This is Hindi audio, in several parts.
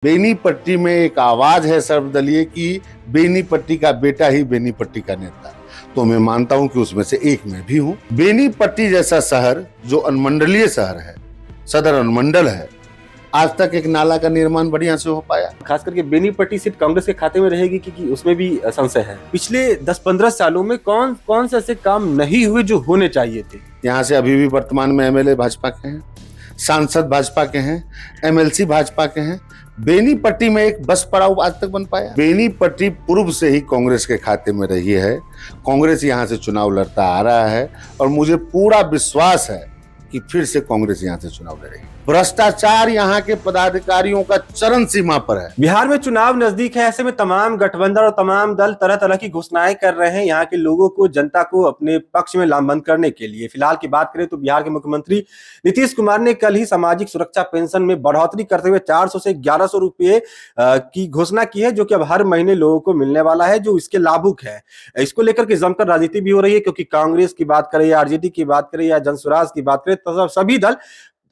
बेनीपट्टी में एक आवाज है सर्वदलीय की बेनीपट्टी का बेटा ही बेनीपट्टी का नेता। तो मैं मानता हूं कि उसमें से एक मैं भी हूं। बेनीपट्टी जैसा शहर जो अनुमंडलीय शहर है, सदर अनुमंडल है, आज तक एक नाला का निर्माण बढ़िया से हो पाया। खास करके बेनीपट्टी सीट कांग्रेस के खाते में रहेगी क्योंकि उसमें भी संशय है। पिछले 10-15 सालों में कौन कौन से ऐसे काम नहीं हुए जो होने चाहिए थे? यहाँ से अभी भी वर्तमान में एमएलए भाजपा के हैं, सांसद भाजपा के हैं, एमएलसी भाजपा के हैं। बेनीपट्टी में एक बस पड़ाव आज तक बन पाया? बेनीपट्टी पूर्व से ही कांग्रेस के खाते में रही है। कांग्रेस यहाँ से चुनाव लड़ता आ रहा है और मुझे पूरा विश्वास है कि फिर से कांग्रेस यहाँ से चुनाव लड़ेगी। भ्रष्टाचार यहाँ के पदाधिकारियों का चरम सीमा पर है। बिहार में चुनाव नजदीक है, ऐसे में तमाम गठबंधन और तमाम दल तरह तरह की घोषणाएं कर रहे हैं यहाँ के लोगों को, जनता को अपने पक्ष में लामबंद करने के लिए। फिलहाल की बात करें तो बिहार के मुख्यमंत्री नीतीश कुमार ने कल ही सामाजिक सुरक्षा पेंशन में बढ़ोतरी करते हुए 400 से 1100 रुपये की घोषणा की है, जो कि अब हर महीने लोगों को मिलने वाला है, जो इसके लाभुक है। इसको लेकर के जमकर राजनीति भी हो रही है, क्योंकि कांग्रेस की बात करें या आरजेडी की बात करें या जनसुराज की बात करें तो सभी दल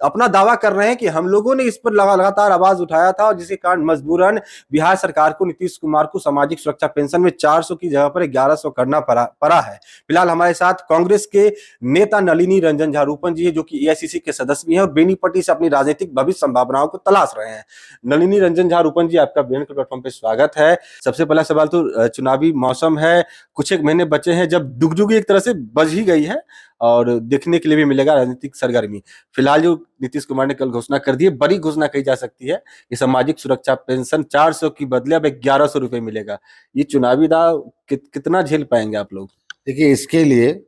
अपना दावा कर रहे हैं कि हम लोगों ने इस पर लगातार आवाज उठाया था, और जिसके कारण मजबूरन बिहार सरकार को, नीतीश कुमार को सामाजिक सुरक्षा पेंशन में 400 की जगह पर 1100 करना पड़ा है। फिलहाल हमारे साथ कांग्रेस के नेता नलिनी रंजन झारूपन जी है, जो कि एआईसीसी के सदस्य भी हैं और बेनीपट्टी से अपनी राजनीतिक भविष्य संभावनाओं को तलाश रहे हैं। नलिनी रंजन झारूपन जी, आपका बीएन के प्लेटफॉर्म पे स्वागत है। सबसे पहला सवाल तो चुनावी मौसम है, कुछ एक महीने बचे हैं जब दुगदुगी एक तरह से बज ही गई है और देखने के लिए भी मिलेगा राजनीतिक सरगर्मी। फिलहाल जो नीतीश कुमार ने कल घोषणा कर दी है, बड़ी घोषणा कही जा सकती है कि सामाजिक सुरक्षा पेंशन 400 की बदले अब 1100 रुपए मिलेगा। ये चुनावी दाव कितना झेल पाएंगे आप लोग? देखिए, इसके लिए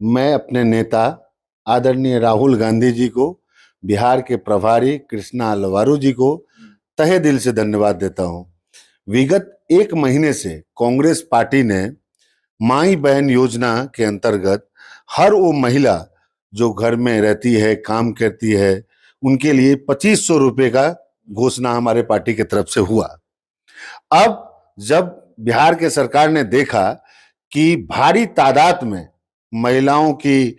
मैं अपने नेता आदरणीय राहुल गांधी जी को, बिहार के प्रभारी कृष्णा अलवारू जी को तहे दिल से धन्यवाद देता हूं। विगत एक महीने से कांग्रेस पार्टी ने माई बहन योजना के अंतर्गत हर वो महिला जो घर में रहती है, काम करती है, उनके लिए 2500 रुपए का घोषणा हमारे पार्टी की तरफ से हुआ। अब जब बिहार के सरकार ने देखा कि भारी तादाद में महिलाओं की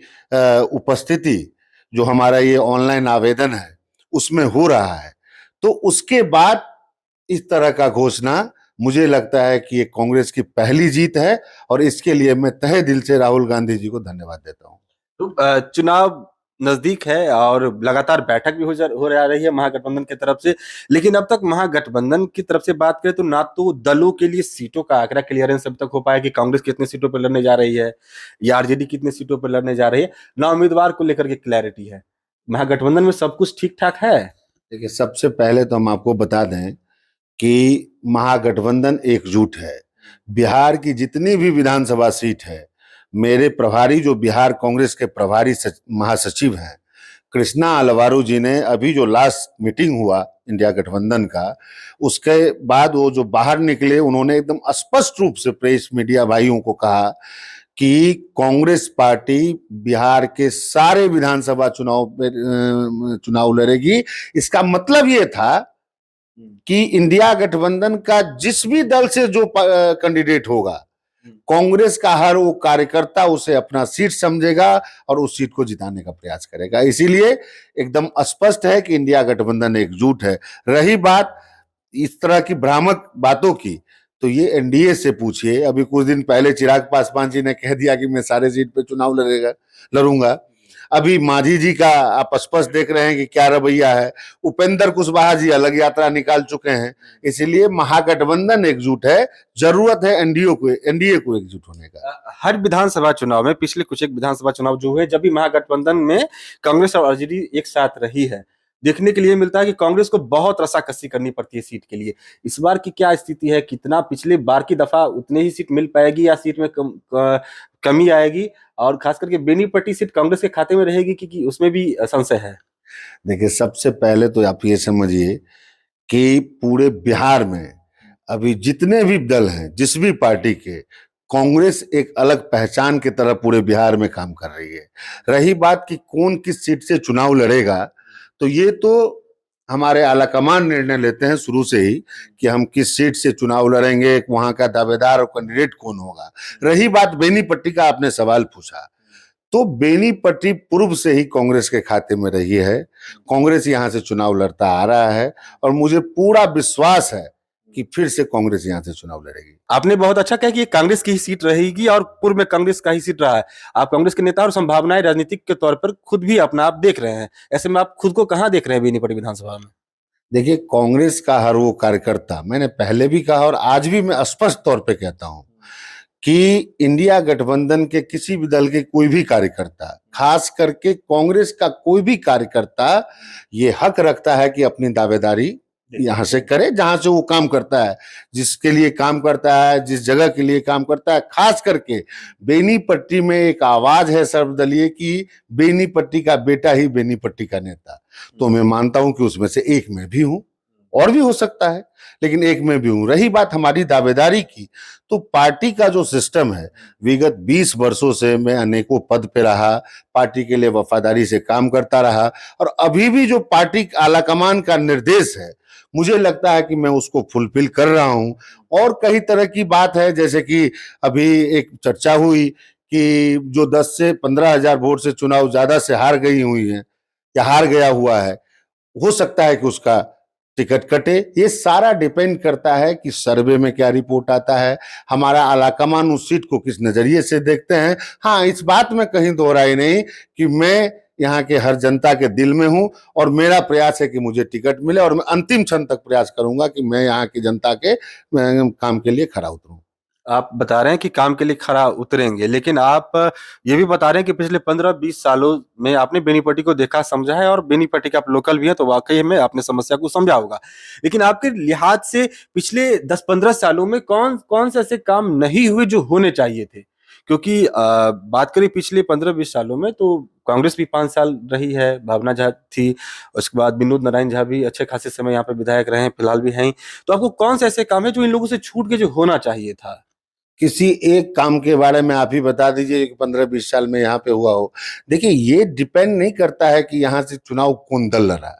उपस्थिति जो हमारा ये ऑनलाइन आवेदन है उसमें हो रहा है, तो उसके बाद इस तरह का घोषणा, मुझे लगता है कि ये कांग्रेस की पहली जीत है और इसके लिए मैं तहे दिल से राहुल गांधी जी को धन्यवाद देता हूं। तो चुनाव नजदीक है और लगातार बैठक भी हो रही है महागठबंधन की तरफ से, लेकिन अब तक महागठबंधन की तरफ से बात करें तो ना तो दलों के लिए सीटों का आंकड़ा क्लियरेंस अब तक हो पाया कि कांग्रेस कितने सीटों पर लड़ने जा रही है या आरजेडी कितने सीटों पर लड़ने जा रही है, ना उम्मीदवार को लेकर के क्लैरिटी है। महागठबंधन में सब कुछ ठीक ठाक है? देखिए, सबसे पहले तो हम आपको बता दें कि महागठबंधन एकजुट है। बिहार की जितनी भी विधानसभा सीट है, मेरे प्रभारी जो बिहार कांग्रेस के प्रभारी महासचिव हैं कृष्णा अलवारू जी ने, अभी जो लास्ट मीटिंग हुआ इंडिया गठबंधन का, उसके बाद वो जो बाहर निकले, उन्होंने एकदम स्पष्ट रूप से प्रेस मीडिया भाइयों को कहा कि कांग्रेस पार्टी बिहार के सारे विधानसभा चुनाव लड़ेगी। इसका मतलब ये था कि इंडिया गठबंधन का जिस भी दल से जो कैंडिडेट होगा, कांग्रेस का हर वो कार्यकर्ता उसे अपना सीट समझेगा और उस सीट को जिताने का प्रयास करेगा। इसीलिए एकदम स्पष्ट है कि इंडिया गठबंधन एकजुट है। रही बात इस तरह की भ्रामक बातों की, तो ये एनडीए से पूछिए। अभी कुछ दिन पहले चिराग पासवान जी ने कह दिया कि मैं सारे सीट पे चुनाव लड़ूंगा। अभी मांझी जी का आप स्पष्ट देख रहे हैं कि क्या रवैया है। उपेंद्र कुशवाहा जी अलग यात्रा निकाल चुके हैं। इसलिए महागठबंधन एकजुट है, जरूरत है एनडीए को एकजुट होने का। हर विधानसभा चुनाव में, पिछले कुछ एक विधानसभा चुनाव जो हुए, जब भी महागठबंधन में कांग्रेस और आरजेडी एक साथ रही है, देखने के लिए मिलता है कि कांग्रेस को बहुत रसाकसी करनी पड़ती है सीट के लिए। इस बार की क्या स्थिति है? कितना पिछले बार की दफा उतने ही सीट मिल पाएगी या सीट में कमी आएगी? और खास करके बेनीपट्टी सीट कांग्रेस के खाते में रहेगी कि उसमें भी संशय है? देखिए, सबसे पहले तो आप ये समझिए कि पूरे बिहार में अभी जितने भी दल हैं, जिस भी पार्टी के, कांग्रेस एक अलग पहचान की तरह पूरे बिहार में काम कर रही है। रही बात कि कौन किस सीट से चुनाव लड़ेगा, तो ये तो हमारे आलाकमान निर्णय लेते हैं शुरू से ही कि हम किस सीट से चुनाव लड़ेंगे, वहां का दावेदार और कैंडिडेट कौन होगा। रही बात बेनीपट्टी का, आपने सवाल पूछा, तो बेनीपट्टी पूर्व से ही कांग्रेस के खाते में रही है। कांग्रेस यहां से चुनाव लड़ता आ रहा है और मुझे पूरा विश्वास है कि फिर से कांग्रेस यहां से चुनाव लड़ेगी। आपने बहुत अच्छा कहा कि ये कांग्रेस की ही सीट रहेगी और पूर्व में कांग्रेस का ही सीट रहा है। आप कांग्रेस के नेता और संभावनाएं राजनीतिक के तौर पर खुद भी अपना आप देख रहे हैं। ऐसे में आप खुद को कहां देख रहे हैं बेनीपट्टी विधानसभा में? देखिए, कांग्रेस का हर वो कार्यकर्ता, मैंने पहले भी कहा और आज भी मैं स्पष्ट तौर पे कहता हूं कि इंडिया गठबंधन के किसी भी दल के कोई भी कार्यकर्ता, खास करके कांग्रेस का कोई भी कार्यकर्ता, ये हक रखता है कि अपनी दावेदारी यहां से करे जहां से वो काम करता है, जिसके लिए काम करता है, जिस जगह के लिए काम करता है। खास करके बेनीपट्टी में एक आवाज है सर्वदलीय की बेनीपट्टी का बेटा ही बेनीपट्टी का नेता, तो मैं मानता हूं कि उसमें से एक मैं भी हूं, और भी हो सकता है, लेकिन एक में भी हूं। रही बात हमारी दावेदारी की, तो पार्टी का जो सिस्टम है, विगत 20 वर्षों से मैं अनेकों पद पे रहा, पार्टी के लिए वफादारी से काम करता रहा, और अभी भी जो पार्टी आलाकमान का निर्देश है, मुझे लगता है कि मैं उसको फुलफिल कर रहा हूं। और कई तरह की बात है, जैसे कि अभी एक चर्चा हुई कि जो 10 से 15 हजार वोट से चुनाव ज्यादा से हार गई हुई है या हार गया हुआ है, हो सकता है कि उसका टिकट कटे। ये सारा डिपेंड करता है कि सर्वे में क्या रिपोर्ट आता है, हमारा आलाकमान उस सीट को किस नजरिए से देखते हैं। हाँ, इस बात में कहीं दोहराई नहीं कि मैं यहाँ के हर जनता के दिल में हूं और मेरा प्रयास है कि मुझे टिकट मिले, और मैं अंतिम क्षण तक प्रयास करूंगा कि मैं यहाँ की जनता के काम के लिए खरा उतरूं। आप बता रहे हैं कि काम के लिए खरा उतरेंगे, लेकिन आप ये भी बता रहे हैं कि पिछले 15-20 सालों में आपने बेनीपट्टी को देखा समझा है, और बेनीपट्टी के आप लोकल भी हैं, तो वाकई में आपने समस्या को समझा होगा। लेकिन आपके लिहाज से पिछले 10-15 सालों में कौन कौन से ऐसे काम नहीं हुए जो होने चाहिए थे? क्योंकि बात करें पिछले 15-20 सालों में, तो कांग्रेस भी 5 साल रही है, भावना झा थी, उसके बाद विनोद नारायण झा भी अच्छे खासे समय यहाँ पे विधायक रहे हैं, फिलहाल भी हैं। तो आपको कौन से ऐसे काम है जो इन लोगों से छूट के जो होना चाहिए था? किसी एक काम के बारे में आप ही बता दीजिए कि 15-20 साल में यहाँ पे हुआ हो। देखिए, ये डिपेंड नहीं करता है कि यहाँ से चुनाव कौन दल लड़ा है।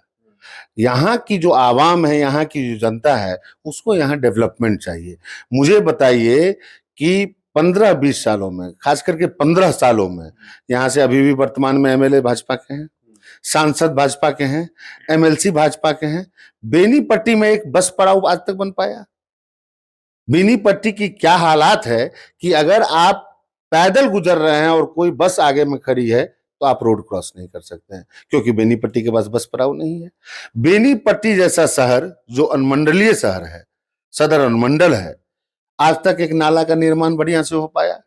यहाँ की जो आवाम है, यहाँ की जो जनता है, उसको यहाँ डेवलपमेंट चाहिए। मुझे बताइए कि 15-20 सालों में, खास करके 15 सालों में, यहाँ से अभी भी वर्तमान में एमएलए भाजपा के हैं, सांसद भाजपा के हैं, एमएलसी भाजपा के हैं। बेनीपट्टी में एक बस पड़ाव आज तक बन पाया? बेनीपट्टी की क्या हालात है कि अगर आप पैदल गुजर रहे हैं और कोई बस आगे में खड़ी है, तो आप रोड क्रॉस नहीं कर सकते हैं, क्योंकि बेनीपट्टी के पास बस पड़ाव नहीं है। बेनीपट्टी जैसा शहर जो अनुमंडलीय शहर है, सदर अनुमंडल है, आज तक एक नाला का निर्माण बढ़िया से हो पाया?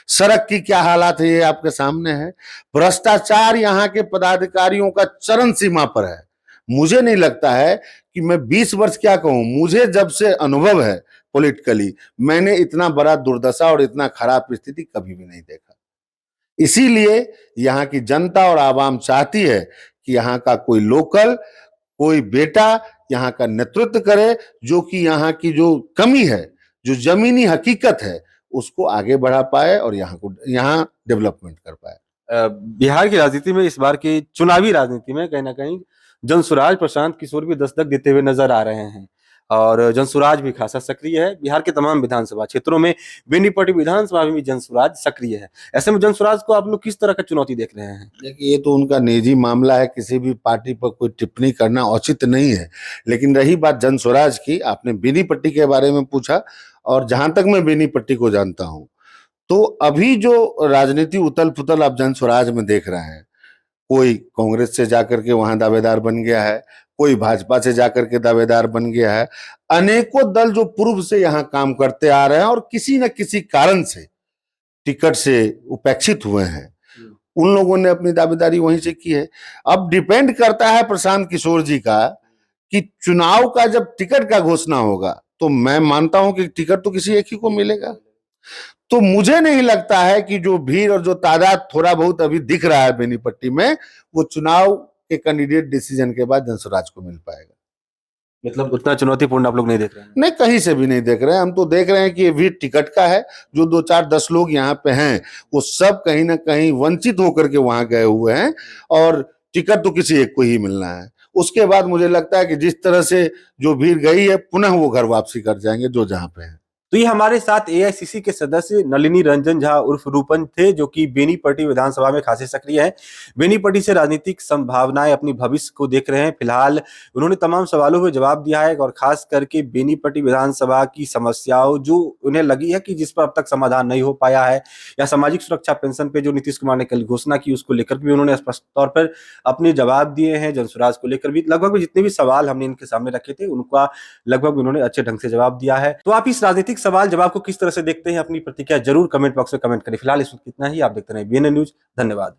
सड़क की क्या हालात है, ये आपके सामने है। भ्रष्टाचार यहाँ के पदाधिकारियों का चरम सीमा पर है। मुझे नहीं लगता है कि मैं 20 वर्ष क्या कहूं, मुझे जब से अनुभव है पॉलिटिकली, मैंने इतना बड़ा दुर्दशा और इतना खराब स्थिति कभी भी नहीं देखा। इसीलिए यहाँ की जनता और आवाम चाहती है कि यहाँ का कोई लोकल, कोई बेटा यहाँ का नेतृत्व करे, जो कि यहाँ की जो कमी है, जो जमीनी हकीकत है, उसको आगे बढ़ा पाए और यहाँ डेवलपमेंट कर पाए। बिहार की राजनीति में, इस बार की चुनावी राजनीति में कहीं ना कहीं जनसुराज प्रशांत किशोर भी दस्तक देते हुए नजर आ रहे हैं, और जनसुराज भी खासा सक्रिय है बिहार के तमाम विधानसभा क्षेत्रों में। बेनीपट्टी विधानसभा में भी जनसुराज सक्रिय है। ऐसे में जनसुराज को आप लोग किस तरह का चुनौती देख रहे हैं? देखिए, ये तो उनका निजी मामला है, किसी भी पार्टी पर कोई टिप्पणी करना औचित नहीं है। लेकिन रही बात जनसुराज की, आपने बेनीपट्टी के बारे में पूछा, और जहां तक मैं बेनीपट्टी को जानता हूं, तो अभी जो राजनीति उथल पुथल आप जनसुराज में देख रहे हैं, कोई कांग्रेस से जाकर के वहां दावेदार बन गया है, कोई भाजपा से जाकर के दावेदार बन गया है। अनेकों दल जो पूर्व से यहाँ काम करते आ रहे हैं और किसी न किसी कारण से टिकट से उपेक्षित हुए हैं, उन लोगों ने अपनी दावेदारी वहीं से की है। अब डिपेंड करता है प्रशांत किशोर जी का कि चुनाव का जब टिकट का घोषणा होगा, तो मैं मानता हूं कि टिकट तो किसी एक ही को मिलेगा। तो मुझे नहीं लगता है कि जो भीड़ और जो तादाद थोड़ा बहुत अभी दिख रहा है बेनीपट्टी में, वो चुनाव के कैंडिडेट डिसीजन के बाद जनसुराज को मिल पाएगा। मतलब उतना चुनौतीपूर्ण आप लोग नहीं देख रहे हैं? नहीं, कहीं से भी नहीं देख रहे हैं। हम तो देख रहे हैं कि ये भीड़ टिकट का है। जो 2-4-10 लोग यहाँ पे हैं, वो सब कहीं ना कहीं वंचित होकर के वहां गए हुए हैं, और टिकट तो किसी एक को ही मिलना है। उसके बाद मुझे लगता है कि जिस तरह से जो भीड़ गई है, पुनः वो घर वापसी कर जाएंगे जो जहां पे है। तो ये हमारे साथ एआईसीसी के सदस्य नलिनी रंजन झा उर्फ रूपन थे, जो कि बेनीपट्टी विधानसभा में खासे सक्रिय हैं। बेनीपट्टी से राजनीतिक संभावनाएं अपनी भविष्य को देख रहे हैं। फिलहाल उन्होंने तमाम सवालों पर जवाब दिया है और खास करके बेनीपट्टी विधानसभा की समस्याओं जो उन्हें लगी है कि जिस पर अब तक समाधान नहीं हो पाया है, या सामाजिक सुरक्षा पेंशन पे जो नीतीश कुमार ने कल घोषणा की उसको लेकर भी उन्होंने स्पष्ट तौर पर अपने जवाब दिए हैं। जनसुराज को लेकर भी लगभग जितने भी सवाल हमने इनके सामने रखे थे उनका लगभग उन्होंने अच्छे ढंग से जवाब दिया है। तो आप इस राजनीतिक सवाल जवाब को किस तरह से देखते हैं, अपनी प्रतिक्रिया जरूर कमेंट बॉक्स में कमेंट करें। फिलहाल इस वक्त इतना ही। आप देखते रहे बीएनएन न्यूज। धन्यवाद।